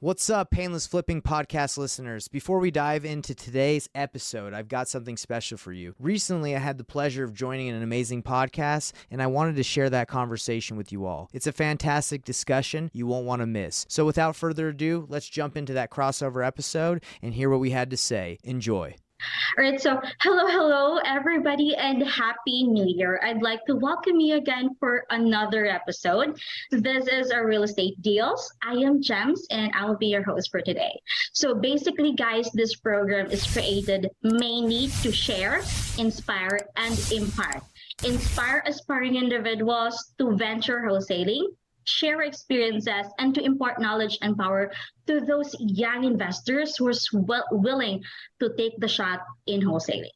What's up, Painless Flipping podcast listeners? Before we dive into today's episode, I've got something special for you. Recently, I had the pleasure of joining an amazing podcast, and I wanted to share that conversation with you all. It's a fantastic discussion you won't want to miss. So without further ado, let's jump into that crossover episode and hear what we had to say. Enjoy. All right, so hello, everybody, and Happy New Year. I'd like to welcome you again for another episode. This is our real estate deals. I am Gems, and I'll be your host for today. So basically, guys, this program is created mainly to share, inspire, and impart. Inspire aspiring individuals to venture wholesaling, share experiences, and to impart knowledge and power to those young investors who are willing to take the shot in wholesaling.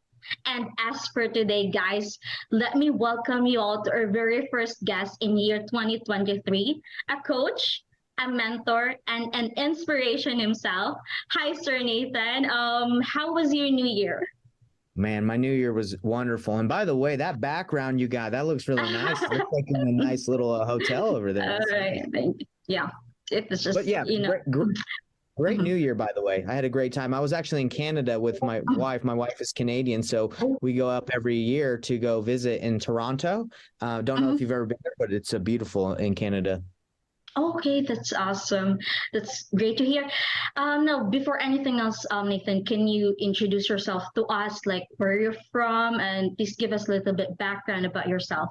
And as for today, guys, let me welcome you all to our very first guest in year 2023, a coach, a mentor, and an inspiration himself. Hi, Sir Nathan. How was your new year? Man, my new year was wonderful. And by the way, that background you got, that looks really nice. It looks like in a nice little hotel over there. All right. Yeah. It was just, But yeah, great New Year, by the way. I had a great time. I was actually in Canada with my wife. My wife is Canadian, so we go up every year to go visit in Toronto. Don't know if you've ever been there, but it's beautiful in Canada. Okay, that's awesome. That's great to hear. Now, before anything else, Nathan, can you introduce yourself to us, like where you're from, and please give us a little bit background about yourself?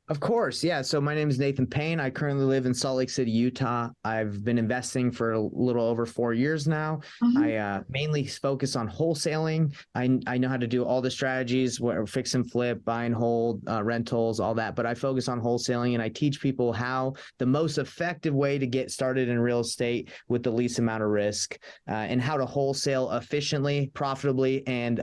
Of course. Yeah. So my name is Nathan Payne. I currently live in Salt Lake City, Utah. I've been investing for a little over 4 years now. I mainly focus on wholesaling. I know how to do all the strategies, fix and flip, buy and hold, rentals, all that. But I focus on wholesaling, and I teach people how the most effective way to get started in real estate with the least amount of risk, and how to wholesale efficiently, profitably, and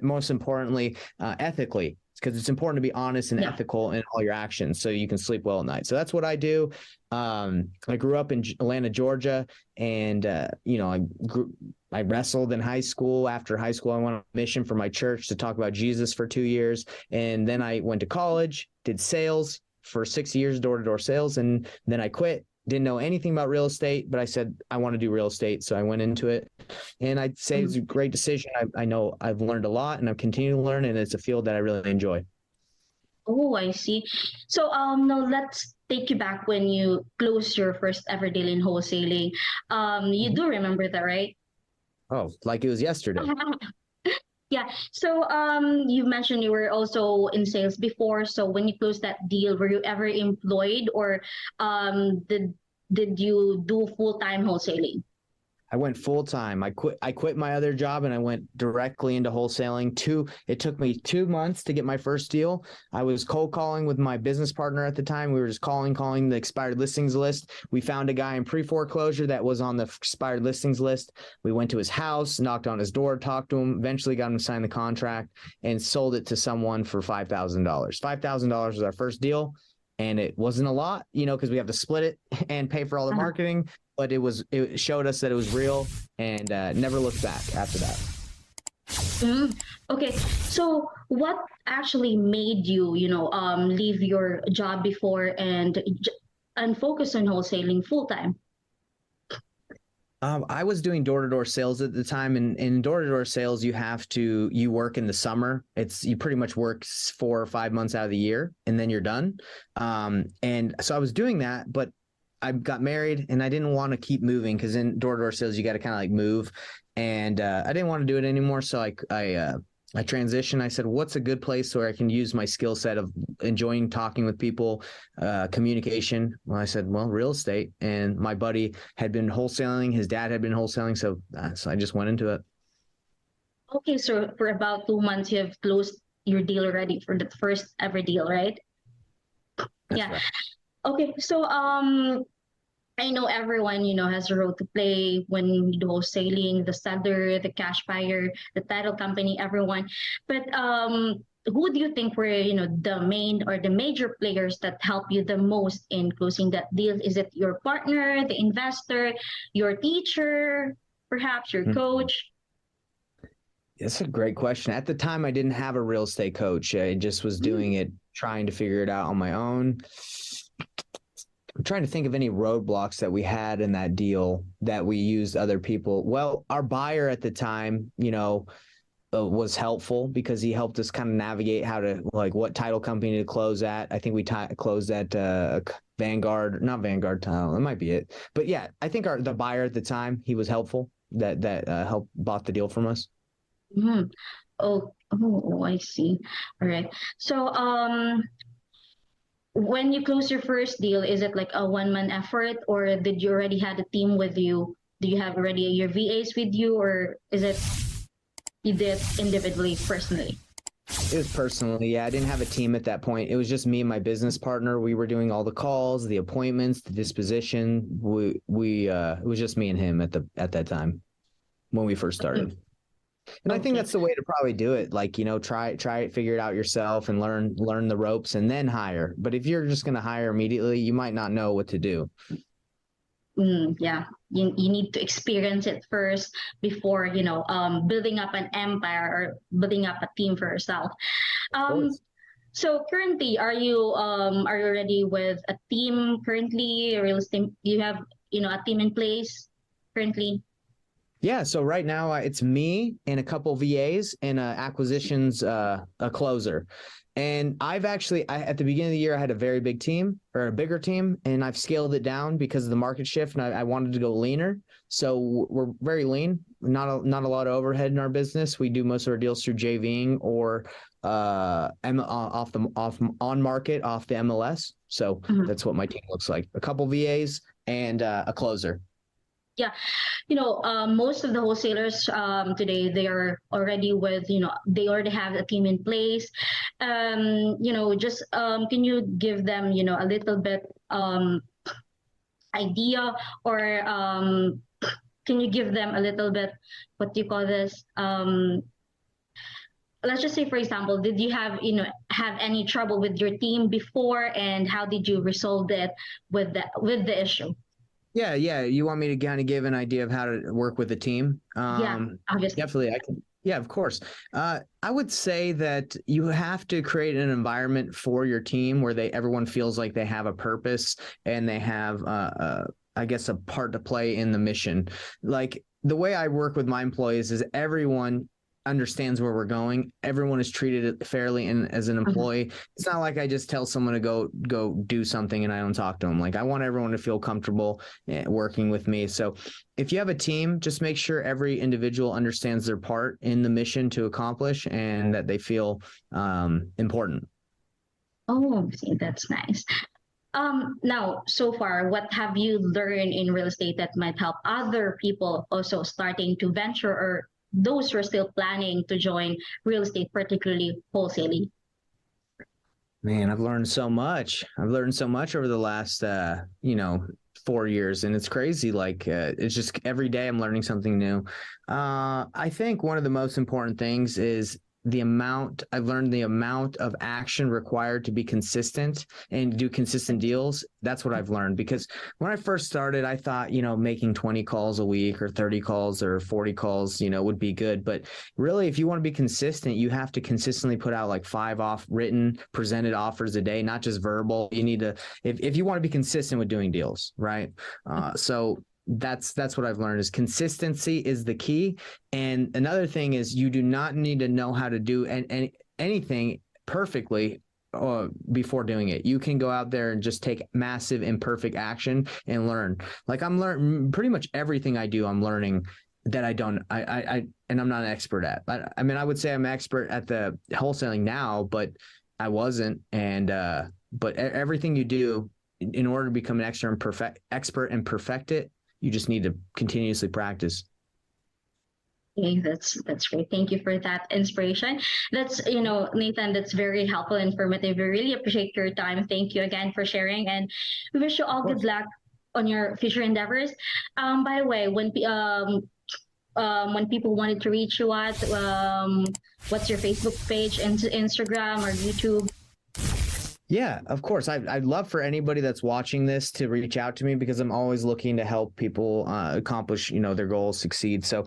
most importantly, ethically. Because it's important to be honest and ethical in all your actions so you can sleep well at night. So that's what I do. I grew up in Atlanta, Georgia, and I wrestled in high school. After high school, I went on a mission for my church to talk about Jesus for 2 years. And then I went to college, did sales for 6 years, door-to-door sales, and then I quit. Didn't know anything about real estate, but I said, I want to do real estate. So I went into it, and I'd say it's a great decision. I know I've learned a lot, and I'm continuing to learn, and it's a field that I really enjoy. Oh, I see. So now let's take you back when you closed your first ever deal in wholesaling. You do remember that, right? Oh, like it was yesterday. Yeah. So you mentioned you were also in sales before. So when you closed that deal, were you ever employed, or did you do full-time wholesaling? I went full time. I quit my other job, and I went directly into wholesaling. It took me 2 months to get my first deal. I was cold calling with my business partner at the time. We were just calling the expired listings list. We found a guy in pre-foreclosure that was on the expired listings list. We went to his house, knocked on his door, talked to him, eventually got him to sign the contract, and sold it to someone for $5,000. $5,000 was our first deal. And it wasn't a lot, because we have to split it and pay for all the marketing. But it showed us that it was real, and never looked back after that. Okay, so what actually made you, leave your job before and focus on wholesaling full time? I was doing door-to-door sales at the time, and in door-to-door sales, you work in the summer. You pretty much work 4 or 5 months out of the year, and then you're done. And so I was doing that, but I got married, and I didn't want to keep moving, because in door-to-door sales, you got to kind of like move, and I didn't want to do it anymore. So I transitioned. I said, what's a good place where I can use my skill set of enjoying talking with people, communication? Well, I said, real estate. And my buddy had been wholesaling. His dad had been wholesaling. So I just went into it. Okay. So for about 2 months, you have closed your deal already for the first ever deal, right? That's right. Okay. So, I know everyone, has a role to play when you do wholesaling, the seller, the cash buyer, the title company, everyone. But who do you think were, the main or the major players that help you the most in closing that deal? Is it your partner, the investor, your teacher, perhaps your coach? That's a great question. At the time, I didn't have a real estate coach. I just was doing it, trying to figure it out on my own. I'm trying to think of any roadblocks that we had in that deal that we used other people. Well, our buyer at the time, was helpful because he helped us kind of navigate how to, like, what title company to close at. I think we closed at not Vanguard Title. That might be it. But yeah, I think the buyer at the time, he was helpful. That helped bought the deal from us. Mm-hmm. Oh, I see. All right. So, when you close your first deal, is it like a one-man effort, or did you already had a team with you? Do you have already your VAs with you, or is it you did individually, personally? It was personally, yeah. I didn't have a team at that point. It was just me and my business partner. We were doing all the calls, the appointments, the disposition. It was just me and him at that time when we first started. And I think that's the way to probably do it. Like, try it, figure it out yourself, and learn the ropes, and then hire. But if you're just going to hire immediately, you might not know what to do. Yeah, you need to experience it first before building up an empire or building up a team for yourself. So currently, are you ready with a team currently? Real estate? Do you have a team in place currently? Yeah, so right now it's me and a couple VAs and acquisitions, a closer. And I've actually, at the beginning of the year, I had a very big team, or a bigger team, and I've scaled it down because of the market shift, and I wanted to go leaner. So we're very lean, not a lot of overhead in our business. We do most of our deals through JVing or on market off the MLS. So that's what my team looks like: a couple VAs and a closer. Yeah, most of the wholesalers today, they are already with, they already have a team in place. Just can you give them, a little bit idea, or can you give them a little bit, what do you call this? Let's just say, for example, did you have any trouble with your team before, and how did you resolve it with the issue? Yeah. You want me to kind of give an idea of how to work with a team? Yeah, obviously. Definitely, I can. Yeah, of course. I would say that you have to create an environment for your team where everyone feels like they have a purpose and they have, I guess, a part to play in the mission. Like, the way I work with my employees is everyone understands where we're going. Everyone is treated fairly, and as an employee, it's not like I just tell someone to go do something and I don't talk to them. Like, I want everyone to feel comfortable working with me. So if you have a team, just make sure every individual understands their part in the mission to accomplish, and that they feel important. Oh, see, that's nice. Now, so far, what have you learned in real estate that might help other people also starting to venture, or those who are still planning to join real estate, particularly wholesaling? Man, I've learned so much. Over the last, 4 years, and it's crazy. Like, it's just every day I'm learning something new. I think one of the most important things is I've learned the amount of action required to be consistent and do consistent deals. That's what I've learned, because when I first started, I thought, making 20 calls a week or 30 calls or 40 calls, would be good. But really, if you want to be consistent, you have to consistently put out like 5 written presented offers a day, not just verbal. You need to, if you want to be consistent with doing deals, right? So that's what I've learned, is consistency is the key. And another thing is, you do not need to know how to do anything perfectly before doing it. You can go out there and just take massive imperfect action and learn. Like, I'm learning pretty much everything I do. I'm learning that and I'm not an expert at. I mean, I would say I'm an expert at the wholesaling now, but I wasn't. And but everything you do in order to become an expert and perfect it, you just need to continuously practice. Okay, that's great. Thank you for that inspiration. That's, Nathan, that's very helpful, informative. We really appreciate your time. Thank you again for sharing, and we wish you all good luck on your future endeavors. By the way, when people wanted to reach you at, what's your Facebook page, Instagram, or YouTube? Yeah, of course. I'd love for anybody that's watching this to reach out to me, because I'm always looking to help people accomplish, their goals, succeed. So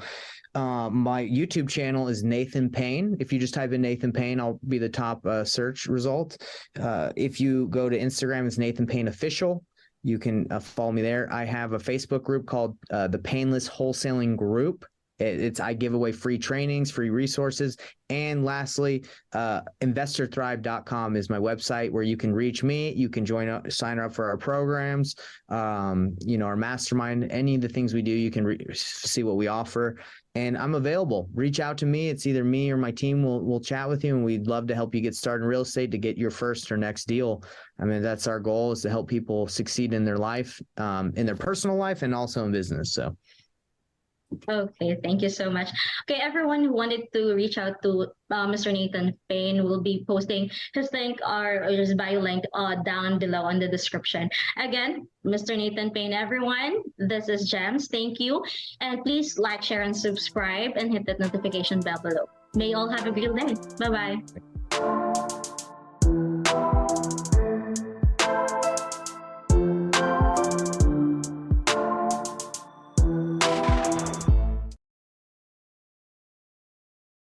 my YouTube channel is Nathan Payne. If you just type in Nathan Payne, I'll be the top search result. If you go to Instagram, it's Nathan Payne Official. you can follow me there. I have a Facebook group called the Painless Wholesaling Group. I give away free trainings, free resources. And lastly, investorthrive.com is my website where you can reach me. You can sign up for our programs, our mastermind, any of the things we do. You can see what we offer. And I'm available. Reach out to me. It's either me or my team. We'll chat with you, and we'd love to help you get started in real estate to get your first or next deal. I mean, that's our goal, is to help people succeed in their life, in their personal life, and also in business. So. Okay, thank you so much. Okay, everyone who wanted to reach out to Mr. Nathan Payne will be posting his link or his bio link down below in the description. Again, Mr. Nathan Payne, everyone, this is Gems. Thank you. And please like, share, and subscribe, and hit that notification bell below. May you all have a great day. Bye-bye.